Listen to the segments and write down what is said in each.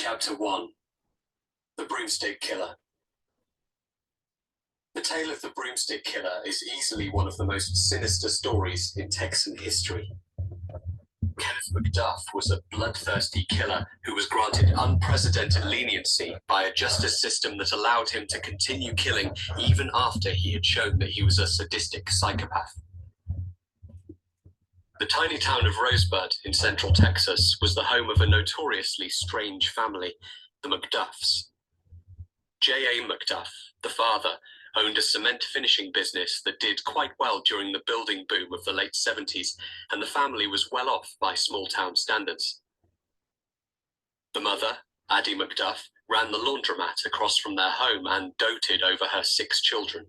Chapter 1. The Broomstick Killer. The tale of the Broomstick Killer is easily one of the most sinister stories in Texan history. Kenneth McDuff was a bloodthirsty killer who was granted unprecedented leniency by a justice system that allowed him to continue killing even after he had shown that he was a sadistic psychopath. The tiny town of Rosebud in central Texas was the home of a notoriously strange family, the McDuffs. J.A. McDuff, the father, owned a cement finishing business that did quite well during the building boom of the late 70s, and the family was well off by small-town standards. The mother, Addie McDuff, ran the laundromat across from their home and doted over her 6 children.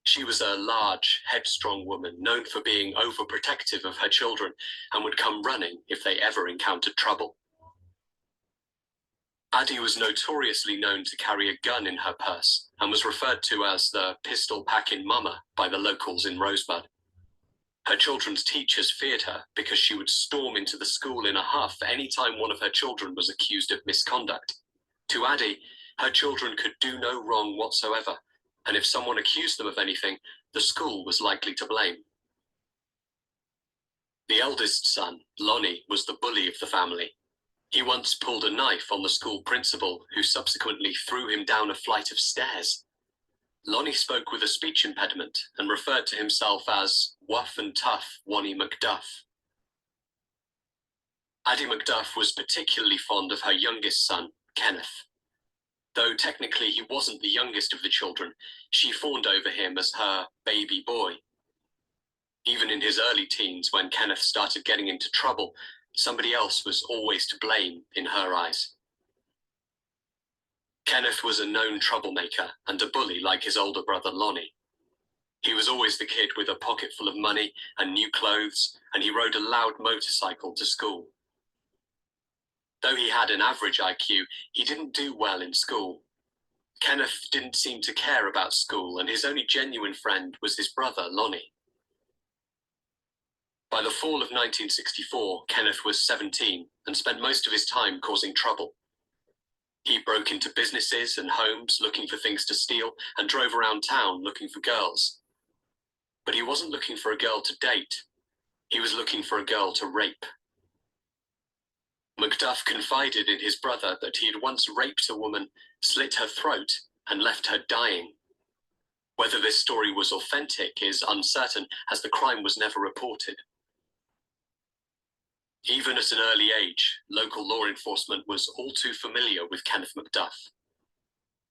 She was a large, headstrong woman known for being overprotective of her children and would come running if they ever encountered trouble. Addie was notoriously known to carry a gun in her purse and was referred to as the pistol-packing mama by the locals in Rosebud. Her children's teachers feared her because she would storm into the school in a huff any time one of her children was accused of misconduct. To Addie, her children could do no wrong whatsoever, and if someone accused them of anything, the school was likely to blame. The eldest son, Lonnie, was the bully of the family. He once pulled a knife on the school principal, who subsequently threw him down a flight of stairs. Lonnie spoke with a speech impediment and referred to himself as Wuff and Tough Wonnie McDuff. Addie McDuff was particularly fond of her youngest son, Kenneth. Though technically he wasn't the youngest of the children, she fawned over him as her baby boy. Even in his early teens, when Kenneth started getting into trouble, somebody else was always to blame in her eyes. Kenneth was a known troublemaker and a bully like his older brother Lonnie. He was always the kid with a pocket full of money and new clothes, and he rode a loud motorcycle to school. Though he had an average IQ, he didn't do well in school. Kenneth didn't seem to care about school, and his only genuine friend was his brother Lonnie. By the fall of 1964, Kenneth was 17 and spent most of his time causing trouble. He broke into businesses and homes looking for things to steal and drove around town looking for girls. But he wasn't looking for a girl to date. He was looking for a girl to rape. McDuff confided in his brother that he had once raped a woman, slit her throat, and left her dying. Whether this story was authentic is uncertain, as the crime was never reported. Even at an early age, local law enforcement was all too familiar with Kenneth McDuff.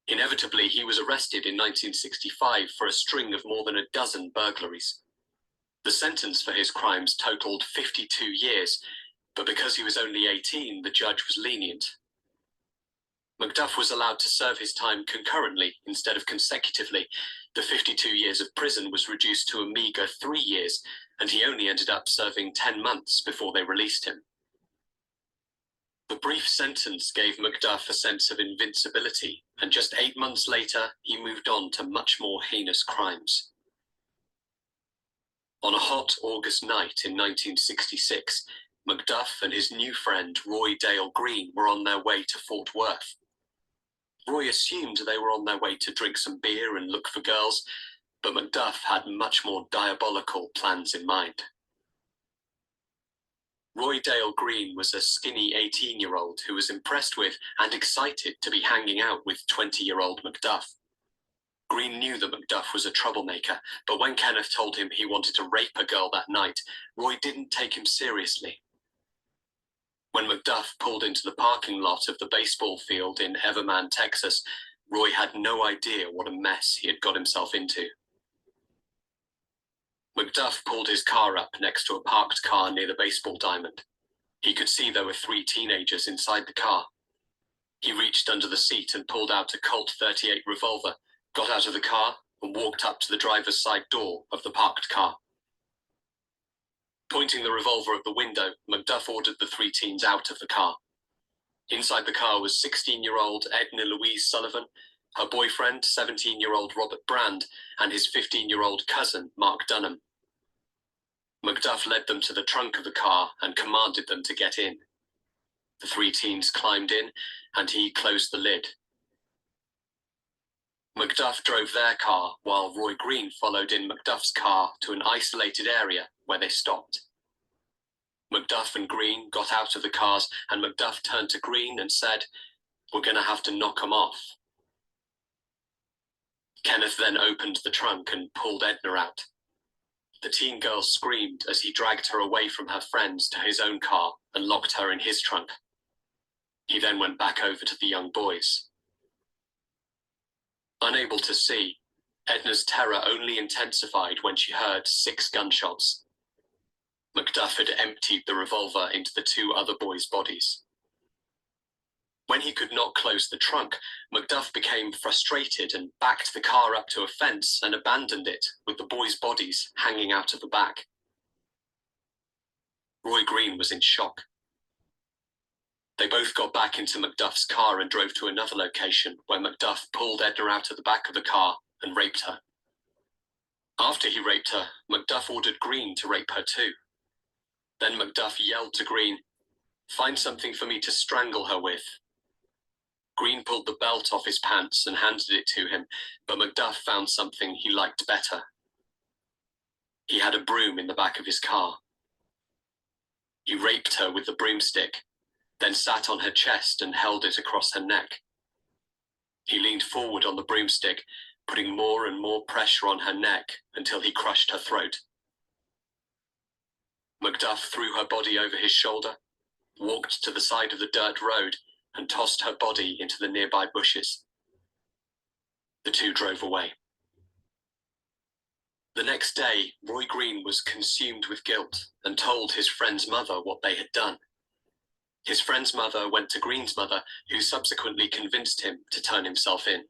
Inevitably, he was arrested in 1965 for a string of more than a dozen burglaries. The sentence for his crimes totaled 52 years, but because he was only 18, the judge was lenient. McDuff was allowed to serve his time concurrently instead of consecutively. The 52 years of prison was reduced to a meager 3 years, and he only ended up serving 10 months before they released him. The brief sentence gave McDuff a sense of invincibility, and just 8 months later, he moved on to much more heinous crimes. On a hot August night in 1966, McDuff and his new friend Roy Dale Green were on their way to Fort Worth. Roy assumed they were on their way to drink some beer and look for girls, but McDuff had much more diabolical plans in mind. Roy Dale Green was a skinny 18-year-old who was impressed with and excited to be hanging out with 20-year-old McDuff. Green knew that McDuff was a troublemaker, but when Kenneth told him he wanted to rape a girl that night, Roy didn't take him seriously. When McDuff pulled into the parking lot of the baseball field in Everman, Texas, Roy had no idea what a mess he had got himself into. McDuff pulled his car up next to a parked car near the baseball diamond. He could see there were 3 teenagers inside the car. He reached under the seat and pulled out a Colt .38 revolver, got out of the car, and walked up to the driver's side door of the parked car. Pointing the revolver at the window, McDuff ordered the 3 teens out of the car. Inside the car was 16-year-old Edna Louise Sullivan, her boyfriend, 17-year-old Robert Brand, and his 15-year-old cousin, Mark Dunham. McDuff led them to the trunk of the car and commanded them to get in. The three teens climbed in, and he closed the lid. Macduff drove their car, while Roy Green followed in Macduff's car to an isolated area where they stopped. Macduff and Green got out of the cars, and Macduff turned to Green and said, "We're going to have to knock 'em off." Kenneth then opened the trunk and pulled Edna out. The teen girl screamed as he dragged her away from her friends to his own car and locked her in his trunk. He then went back over to the young boys. Unable to see, Edna's terror only intensified when she heard 6 gunshots. Macduff had emptied the revolver into the 2 other boys' bodies. When he could not close the trunk, Macduff became frustrated and backed the car up to a fence and abandoned it with the boys' bodies hanging out of the back. Roy Green was in shock. They both got back into Macduff's car and drove to another location where Macduff pulled Edna out of the back of the car and raped her. After he raped her, Macduff ordered Green to rape her too. Then Macduff yelled to Green, "Find something for me to strangle her with." Green pulled the belt off his pants and handed it to him, but Macduff found something he liked better. He had a broom in the back of his car. He raped her with the broomstick, then sat on her chest and held it across her neck. He leaned forward on the broomstick, putting more and more pressure on her neck until he crushed her throat. Macduff threw her body over his shoulder, walked to the side of the dirt road, and tossed her body into the nearby bushes. The 2 drove away. The next day, Roy Green was consumed with guilt and told his friend's mother what they had done. His friend's mother went to Green's mother, who subsequently convinced him to turn himself in.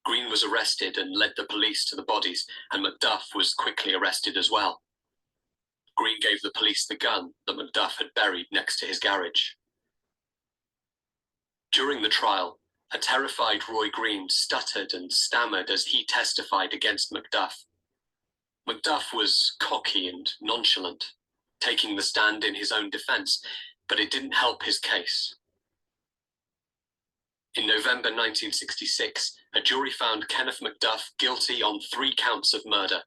Green was arrested and led the police to the bodies, and Macduff was quickly arrested as well. Green gave the police the gun that Macduff had buried next to his garage. During the trial, a terrified Roy Green stuttered and stammered as he testified against Macduff. Macduff was cocky and nonchalant, taking the stand in his own defense, but it didn't help his case. In November 1966, a jury found Kenneth Macduff guilty on 3 counts of murder.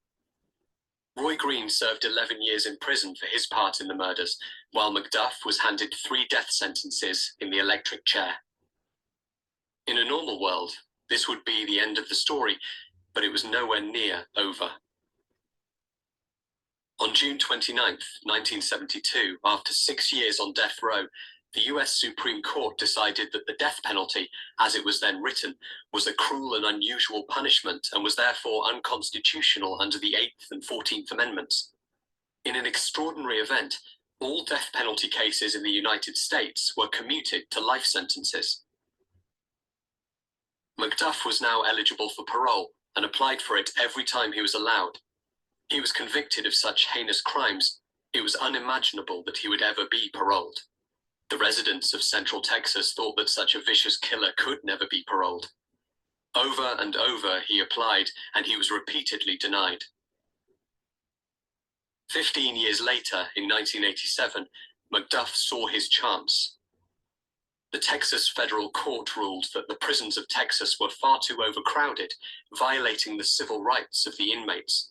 Roy Green served 11 years in prison for his part in the murders, while Macduff was handed 3 death sentences in the electric chair. In a normal world, this would be the end of the story, but it was nowhere near over. On June 29, 1972, after 6 years on death row, the US Supreme Court decided that the death penalty, as it was then written, was a cruel and unusual punishment and was therefore unconstitutional under the 8th and 14th Amendments. In an extraordinary event, all death penalty cases in the United States were commuted to life sentences. Macduff was now eligible for parole and applied for it every time he was allowed. He was convicted of such heinous crimes, it was unimaginable that he would ever be paroled. The residents of Central Texas thought that such a vicious killer could never be paroled. Over and over he applied, and he was repeatedly denied. 15 years later, in 1987, Macduff saw his chance. The Texas federal court ruled that the prisons of Texas were far too overcrowded, violating the civil rights of the inmates.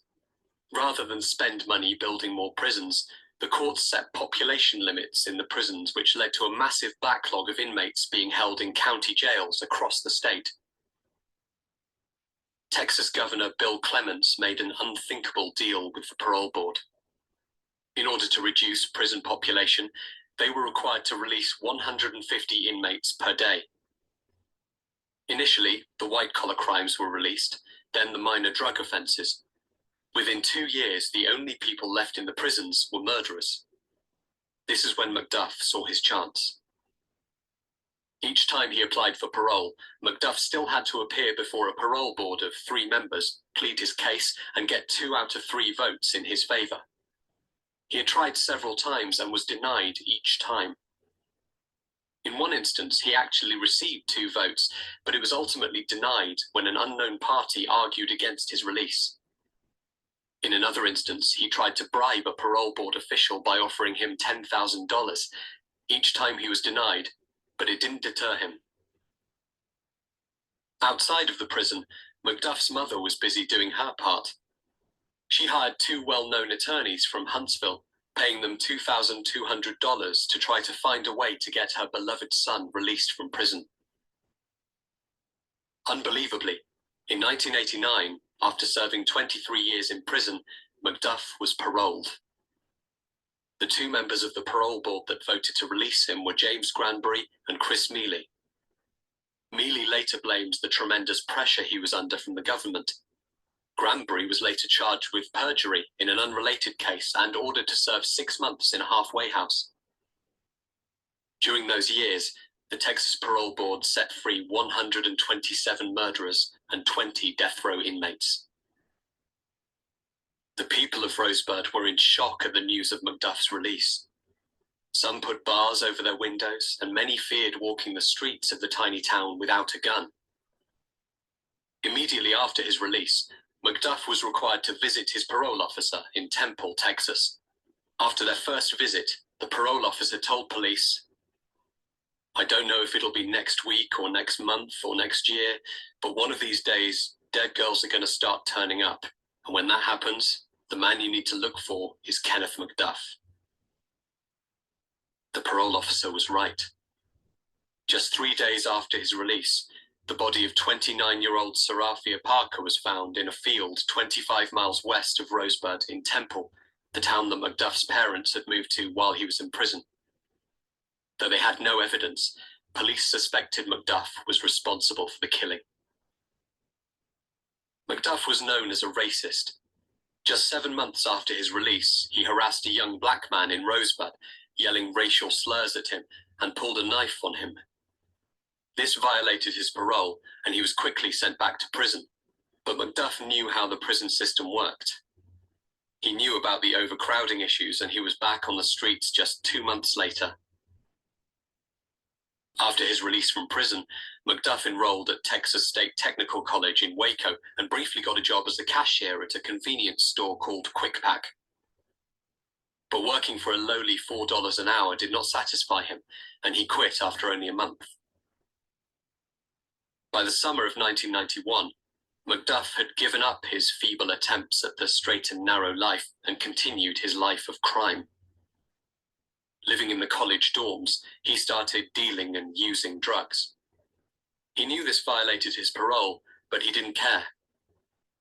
Rather than spend money building more prisons, the court set population limits in the prisons, which led to a massive backlog of inmates being held in county jails across the state. Texas Governor Bill Clements made an unthinkable deal with the parole board. In order to reduce prison population, they were required to release 150 inmates per day. Initially, the white-collar crimes were released, then the minor drug offenses. Within 2 years, the only people left in the prisons were murderers. This is when Macduff saw his chance. Each time he applied for parole, Macduff still had to appear before a parole board of 3 members, plead his case, and get 2 out of 3 votes in his favor. He had tried several times and was denied each time. In one instance, he actually received 2 votes, but it was ultimately denied when an unknown party argued against his release. In another instance, he tried to bribe a parole board official by offering him $10,000, Each time he was denied, but it didn't deter him. Outside of the prison, Macduff's mother was busy doing her part. She hired two well-known attorneys from Huntsville, paying them $2,200 to try to find a way to get her beloved son released from prison. Unbelievably, in 1989, after serving 23 years in prison, Macduff was paroled. The two members of the parole board that voted to release him were James Granbury and Chris Mealy. Mealy later blames the tremendous pressure he was under from the government. Granbury was later charged with perjury in an unrelated case and ordered to serve 6 months in a halfway house. During those years, the Texas Parole Board set free 127 murderers and 20 death row inmates. The people of Rosebud were in shock at the news of Macduff's release. Some put bars over their windows, and many feared walking the streets of the tiny town without a gun. Immediately after his release, Macduff was required to visit his parole officer in Temple, Texas. After their first visit, the parole officer told police, "I don't know if it'll be next week or next month or next year, but one of these days, dead girls are going to start turning up. And when that happens, the man you need to look for is Kenneth Macduff." The parole officer was right. Just 3 days after his release, the body of 29-year-old Seraphia Parker was found in a field 25 miles west of Rosebud in Temple, the town that Macduff's parents had moved to while he was in prison. Though they had no evidence, police suspected Macduff was responsible for the killing. Macduff was known as a racist. Just 7 months after his release, he harassed a young black man in Rosebud, yelling racial slurs at him, and pulled a knife on him. This violated his parole, and he was quickly sent back to prison. But Macduff knew how the prison system worked. He knew about the overcrowding issues, and he was back on the streets just 2 months later. After his release from prison, Macduff enrolled at Texas State Technical College in Waco and briefly got a job as a cashier at a convenience store called Quick Pack. But working for a lowly $4 an hour did not satisfy him, and he quit after only a month. By the summer of 1991, Macduff had given up his feeble attempts at the straight and narrow life and continued his life of crime. Living in the college dorms, he started dealing and using drugs. He knew this violated his parole, but he didn't care.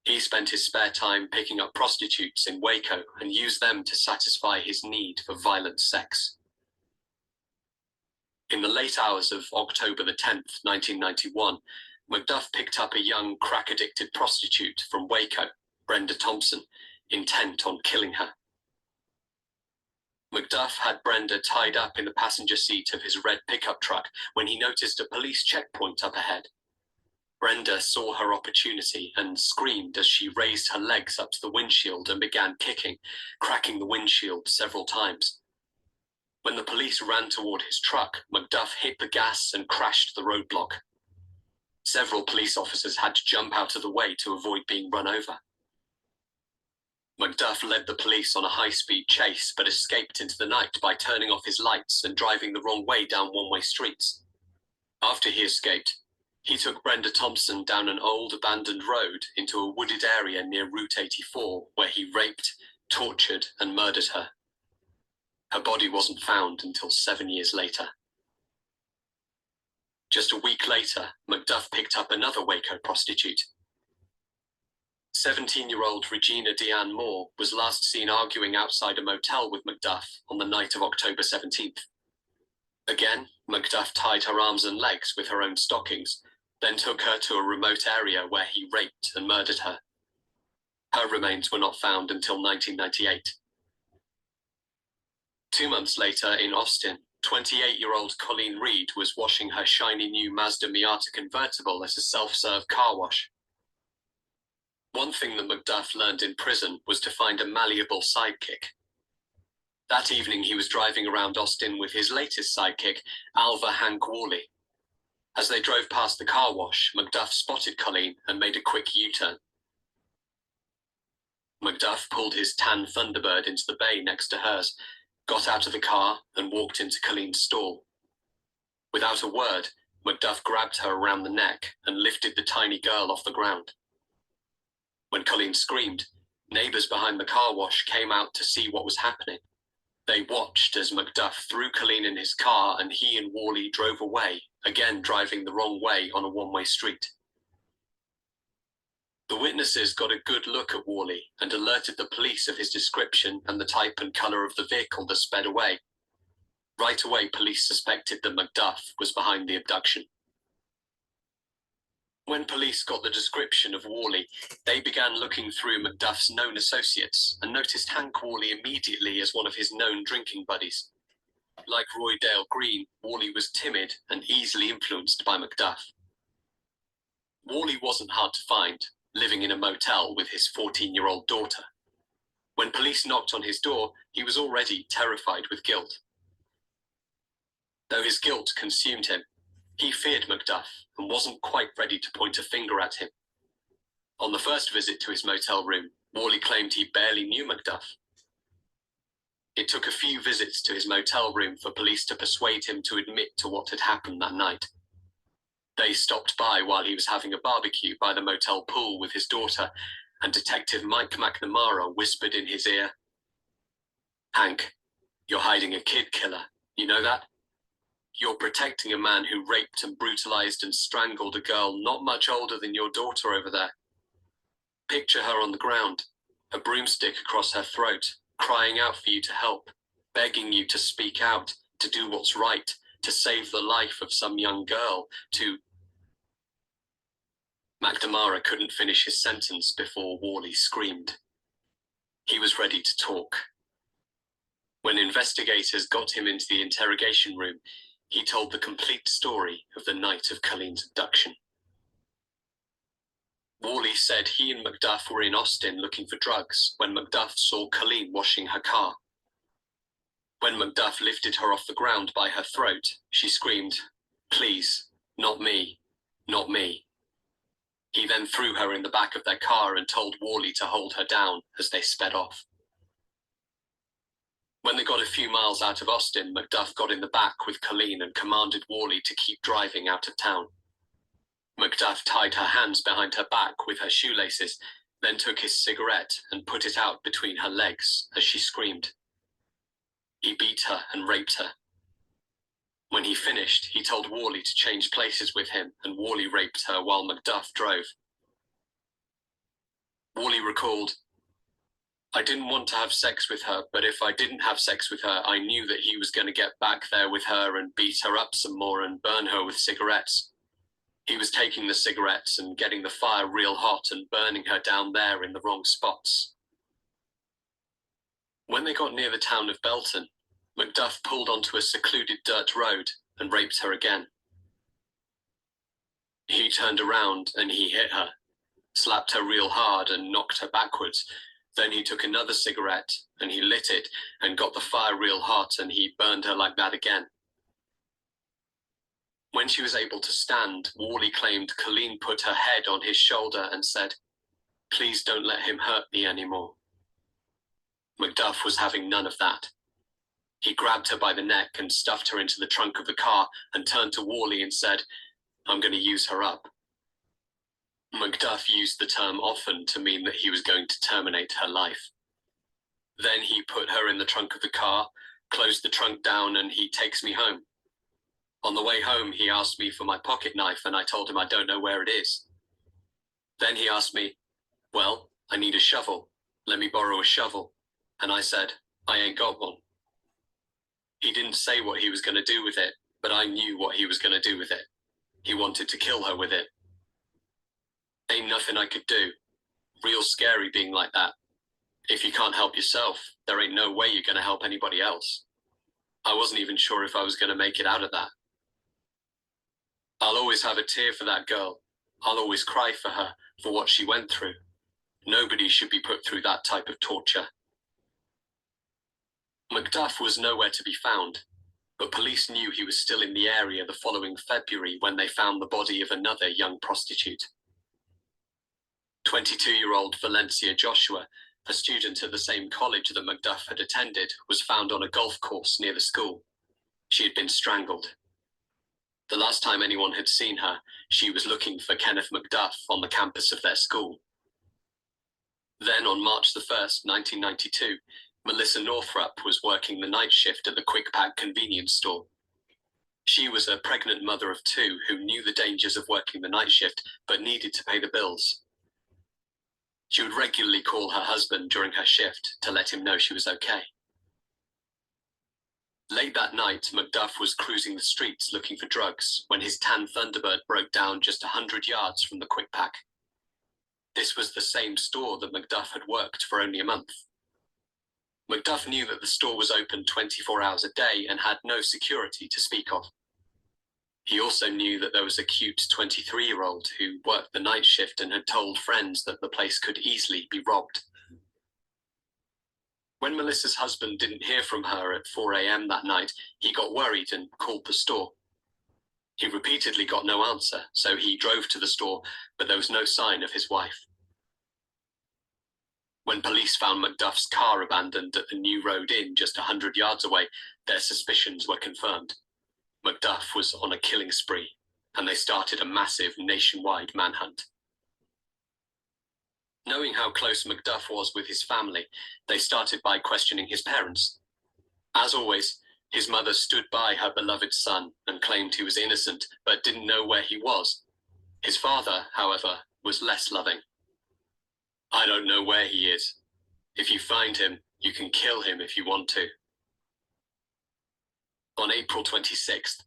He spent his spare time picking up prostitutes in Waco and used them to satisfy his need for violent sex. In the late hours of October the 10th, 1991, Macduff picked up a young crack-addicted prostitute from Waco, Brenda Thompson, intent on killing her. Macduff had Brenda tied up in the passenger seat of his red pickup truck when he noticed a police checkpoint up ahead. Brenda saw her opportunity and screamed as she raised her legs up to the windshield and began kicking, cracking the windshield several times. When the police ran toward his truck, Macduff hit the gas and crashed the roadblock. Several police officers had to jump out of the way to avoid being run over. Macduff led the police on a high-speed chase, but escaped into the night by turning off his lights and driving the wrong way down one-way streets. After he escaped, he took Brenda Thompson down an old abandoned road into a wooded area near Route 84, where he raped, tortured, and murdered her. Her body wasn't found until 7 years later. Just a week later, Macduff picked up another Waco prostitute. 17-year-old Regina Deanne Moore was last seen arguing outside a motel with Macduff on the night of October 17th. Again, Macduff tied her arms and legs with her own stockings, then took her to a remote area where he raped and murdered her. Her remains were not found until 1998. 2 months later, in Austin, 28-year-old Colleen Reed was washing her shiny new Mazda Miata convertible at a self-serve car wash. One thing that Macduff learned in prison was to find a malleable sidekick. That evening, he was driving around Austin with his latest sidekick, Alva Hank Worley. As they drove past the car wash, Macduff spotted Colleen and made a quick U-turn. Macduff pulled his tan Thunderbird into the bay next to hers, got out of the car and walked into Colleen's stall. Without a word, Macduff grabbed her around the neck and lifted the tiny girl off the ground. When Colleen screamed, neighbors behind the car wash came out to see what was happening. They watched as Macduff threw Colleen in his car and he and Worley drove away, again driving the wrong way on a one-way street. The witnesses got a good look at Worley and alerted the police of his description and the type and colour of the vehicle that sped away. Right away, police suspected that Macduff was behind the abduction. When police got the description of Worley, they began looking through Macduff's known associates and noticed Hank Worley immediately as one of his known drinking buddies. Like Roy Dale Green, Worley was timid and easily influenced by Macduff. Worley wasn't hard to find, living in a motel with his 14-year-old daughter. When police knocked on his door, he was already terrified with guilt. Though his guilt consumed him, he feared Macduff and wasn't quite ready to point a finger at him. On the first visit to his motel room, Worley claimed he barely knew Macduff. It took a few visits to his motel room for police to persuade him to admit to what had happened that night. They stopped by while he was having a barbecue by the motel pool with his daughter, and Detective Mike McNamara whispered in his ear, "Hank, you're hiding a kid killer, you know that? You're protecting a man who raped and brutalized and strangled a girl not much older than your daughter over there. Picture her on the ground, a broomstick across her throat, crying out for you to help, begging you to speak out, to do what's right, to save the life of some young girl, to..." McNamara couldn't finish his sentence before Worley screamed. He was ready to talk. When investigators got him into the interrogation room, he told the complete story of the night of Colleen's abduction. Worley said he and Macduff were in Austin looking for drugs when Macduff saw Colleen washing her car. When Macduff lifted her off the ground by her throat, she screamed, "Please, not me, not me." He then threw her in the back of their car and told Worley to hold her down as they sped off. When they got a few miles out of Austin, Macduff got in the back with Colleen and commanded Worley to keep driving out of town. Macduff tied her hands behind her back with her shoelaces, then took his cigarette and put it out between her legs as she screamed. He beat her and raped her. When he finished, he told Worley to change places with him, and Worley raped her while Macduff drove. Worley recalled, "I didn't want to have sex with her, but if I didn't have sex with her, I knew that he was going to get back there with her and beat her up some more and burn her with cigarettes. He was taking the cigarettes and getting the fire real hot and burning her down there in the wrong spots." When they got near the town of Belton, Macduff pulled onto a secluded dirt road and raped her again. He turned around and he hit her, slapped her real hard and knocked her backwards. Then he took another cigarette and he lit it and got the fire real hot and he burned her like that again. When she was able to stand, Worley claimed Colleen put her head on his shoulder and said, "Please don't let him hurt me anymore." Macduff was having none of that. He grabbed her by the neck and stuffed her into the trunk of the car and turned to Worley and said, "I'm going to use her up." Macduff used the term often to mean that he was going to terminate her life. Then he put her in the trunk of the car, closed the trunk down, and he takes me home. On the way home, he asked me for my pocket knife, and I told him I don't know where it is. Then he asked me, "Well, I need a shovel. Let me borrow a shovel." And I said, "I ain't got one." He didn't say what he was going to do with it, but I knew what he was going to do with it. He wanted to kill her with it. Ain't nothing I could do. Real scary being like that. If you can't help yourself, there ain't no way you're going to help anybody else. I wasn't even sure if I was going to make it out of that. I'll always have a tear for that girl. I'll always cry for her, for what she went through. Nobody should be put through that type of torture. Macduff was nowhere to be found, but police knew he was still in the area the following February when they found the body of another young prostitute. 22-year-old Valencia Joshua, a student at the same college that Macduff had attended, was found on a golf course near the school. She had been strangled. The last time anyone had seen her, she was looking for Kenneth Macduff on the campus of their school. Then, on March the 1st, 1992, Melissa Northrup was working the night shift at the Quick Pack convenience store. She was a pregnant mother of two who knew the dangers of working the night shift, but needed to pay the bills. She would regularly call her husband during her shift to let him know she was okay. Late that night, Macduff was cruising the streets looking for drugs when his tan Thunderbird broke down just 100 yards from the Quick Pack. This was the same store that Macduff had worked for only a month. Macduff knew that the store was open 24 hours a day and had no security to speak of. He also knew that there was a cute 23-year-old who worked the night shift and had told friends that the place could easily be robbed. When Melissa's husband didn't hear from her at 4 a.m. that night, he got worried and called the store. He repeatedly got no answer, so he drove to the store, but there was no sign of his wife. When police found Macduff's car abandoned at the New Road Inn just 100 yards away, their suspicions were confirmed. Macduff was on a killing spree, and they started a massive nationwide manhunt. Knowing how close Macduff was with his family, they started by questioning his parents. As always, his mother stood by her beloved son and claimed he was innocent, but didn't know where he was. His father, however, was less loving. "I don't know where he is. If you find him, you can kill him if you want to." On April 26th,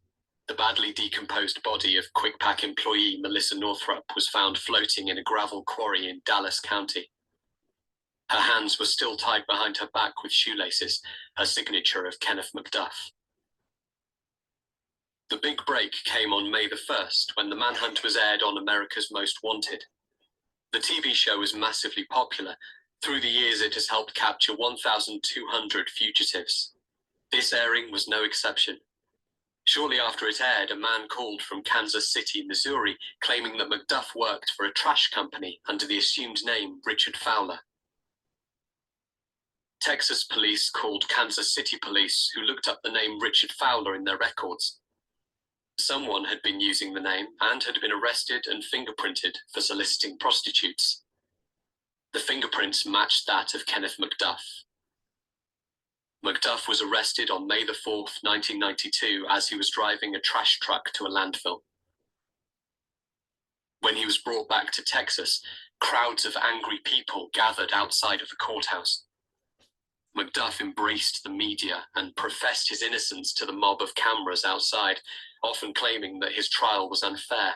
the badly decomposed body of Quick Pack employee Melissa Northrup was found floating in a gravel quarry in Dallas County. Her hands were still tied behind her back with shoelaces, her signature of Kenneth Macduff. The big break came on May the 1st when the manhunt was aired on America's Most Wanted. The TV show was massively popular. Through the years, it has helped capture 1,200 fugitives. This airing was no exception. Shortly after it aired, a man called from Kansas City, Missouri, claiming that Macduff worked for a trash company under the assumed name Richard Fowler. Texas police called Kansas City police, who looked up the name Richard Fowler in their records. Someone had been using the name and had been arrested and fingerprinted for soliciting prostitutes. The fingerprints matched that of Kenneth Macduff. Macduff was arrested on May the 4th, 1992, as he was driving a trash truck to a landfill. When he was brought back to Texas, crowds of angry people gathered outside of the courthouse. Macduff embraced the media and professed his innocence to the mob of cameras outside, often claiming that his trial was unfair.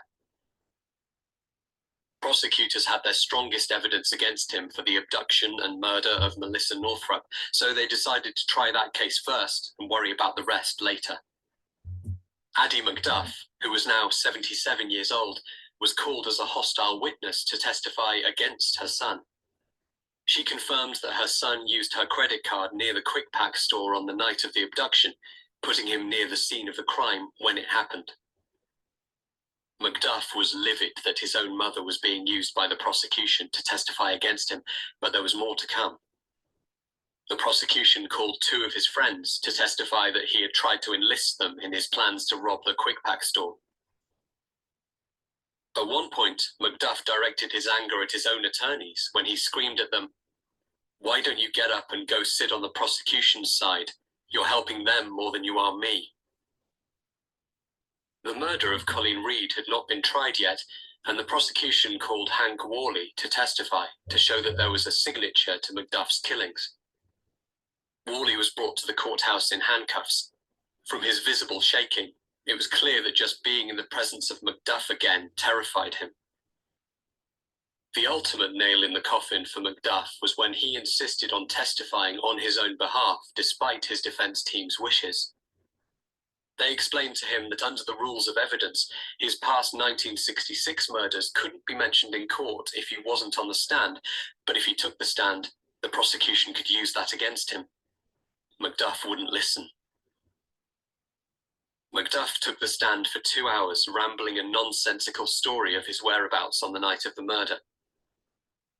Prosecutors had their strongest evidence against him for the abduction and murder of Melissa Northrup, so they decided to try that case first and worry about the rest later. Addie Macduff, who was now 77 years old, was called as a hostile witness to testify against her son. She confirmed that her son used her credit card near the Quick Pack store on the night of the abduction, putting him near the scene of the crime when it happened. Macduff was livid that his own mother was being used by the prosecution to testify against him, but there was more to come. The prosecution called two of his friends to testify that he had tried to enlist them in his plans to rob the Quick Pack store. At one point, Macduff directed his anger at his own attorneys when he screamed at them, "Why don't you get up and go sit on the prosecution's side? You're helping them more than you are me." The murder of Colleen Reed had not been tried yet, and the prosecution called Hank Worley to testify to show that there was a signature to Macduff's killings. Worley was brought to the courthouse in handcuffs. From his visible shaking, it was clear that just being in the presence of Macduff again terrified him. The ultimate nail in the coffin for Macduff was when he insisted on testifying on his own behalf despite his defense team's wishes. They explained to him that under the rules of evidence, his past 1966 murders couldn't be mentioned in court if he wasn't on the stand, but if he took the stand, the prosecution could use that against him. Macduff wouldn't listen. Macduff took the stand for 2 hours, rambling a nonsensical story of his whereabouts on the night of the murder.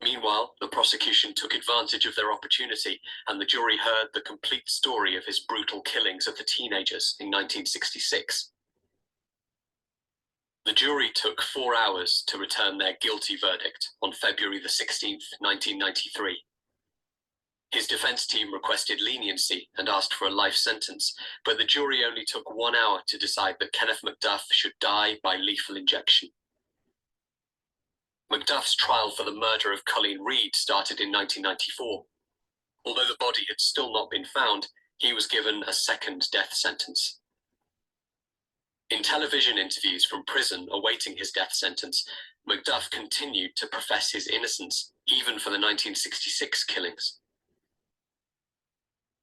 Meanwhile, the prosecution took advantage of their opportunity, and the jury heard the complete story of his brutal killings of the teenagers in 1966. The jury took 4 hours to return their guilty verdict on February the 16th, 1993. His defense team requested leniency and asked for a life sentence, but the jury only took 1 hour to decide that Kenneth McDuff should die by lethal injection. McDuff's trial for the murder of Colleen Reed started in 1994. Although the body had still not been found, he was given a second death sentence. In television interviews from prison awaiting his death sentence, McDuff continued to profess his innocence, even for the 1966 killings.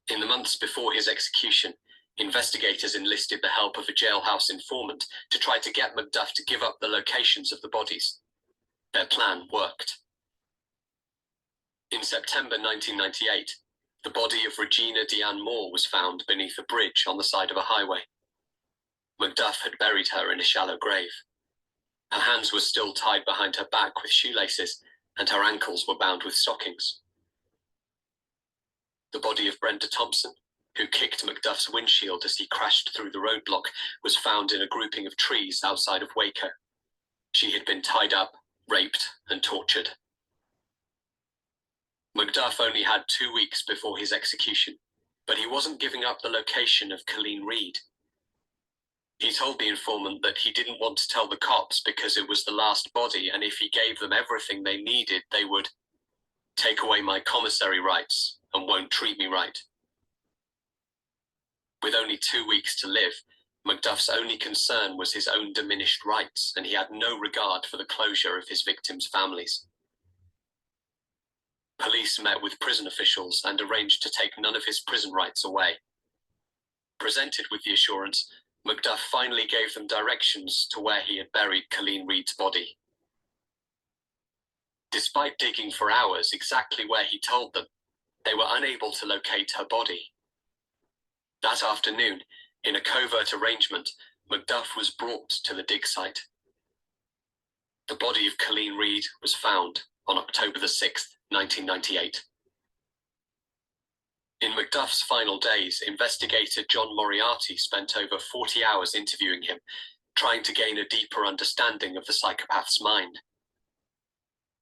In the months before his execution, investigators enlisted the help of a jailhouse informant to try to get McDuff to give up the locations of the bodies. Their plan worked. In September 1998, the body of Regina Deanne Moore was found beneath a bridge on the side of a highway. McDuff had buried her in a shallow grave. Her hands were still tied behind her back with shoelaces, and her ankles were bound with stockings. The body of Brenda Thompson, who kicked McDuff's windshield as he crashed through the roadblock, was found in a grouping of trees outside of Waco. She had been tied up, raped, and tortured. McDuff only had 2 weeks before his execution, but he wasn't giving up the location of Colleen Reed. He told the informant that he didn't want to tell the cops because it was the last body, and if he gave them everything they needed, they would take away my commissary rights and won't treat me right. With only 2 weeks to live, McDuff's only concern was his own diminished rights, and he had no regard for the closure of his victims' families. Police met with prison officials and arranged to take none of his prison rights away. Presented with the assurance, McDuff finally gave them directions to where he had buried Colleen Reed's body. Despite digging for hours exactly where he told them, they were unable to locate her body. That afternoon, in a covert arrangement, McDuff was brought to the dig site. The body of Colleen Reed was found on October the 6th, 1998. In McDuff's final days, investigator John Moriarty spent over 40 hours interviewing him, trying to gain a deeper understanding of the psychopath's mind.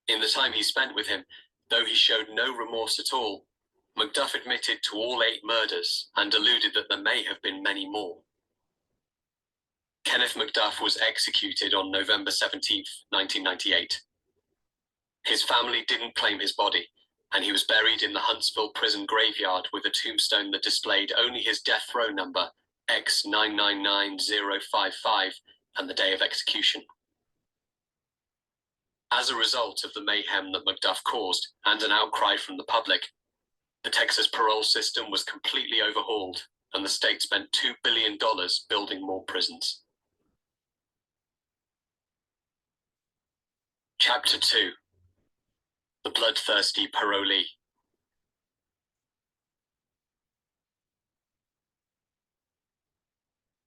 In the time he spent with him, though he showed no remorse at all, McDuff admitted to all 8 murders and alluded that there may have been many more. Kenneth McDuff was executed on November 17, 1998. His family didn't claim his body, and he was buried in the Huntsville prison graveyard with a tombstone that displayed only his death row number, X999055, and the day of execution. As a result of the mayhem that McDuff caused and an outcry from the public, the Texas parole system was completely overhauled, and the state spent $2 billion building more prisons. Chapter 2. The Bloodthirsty Parolee.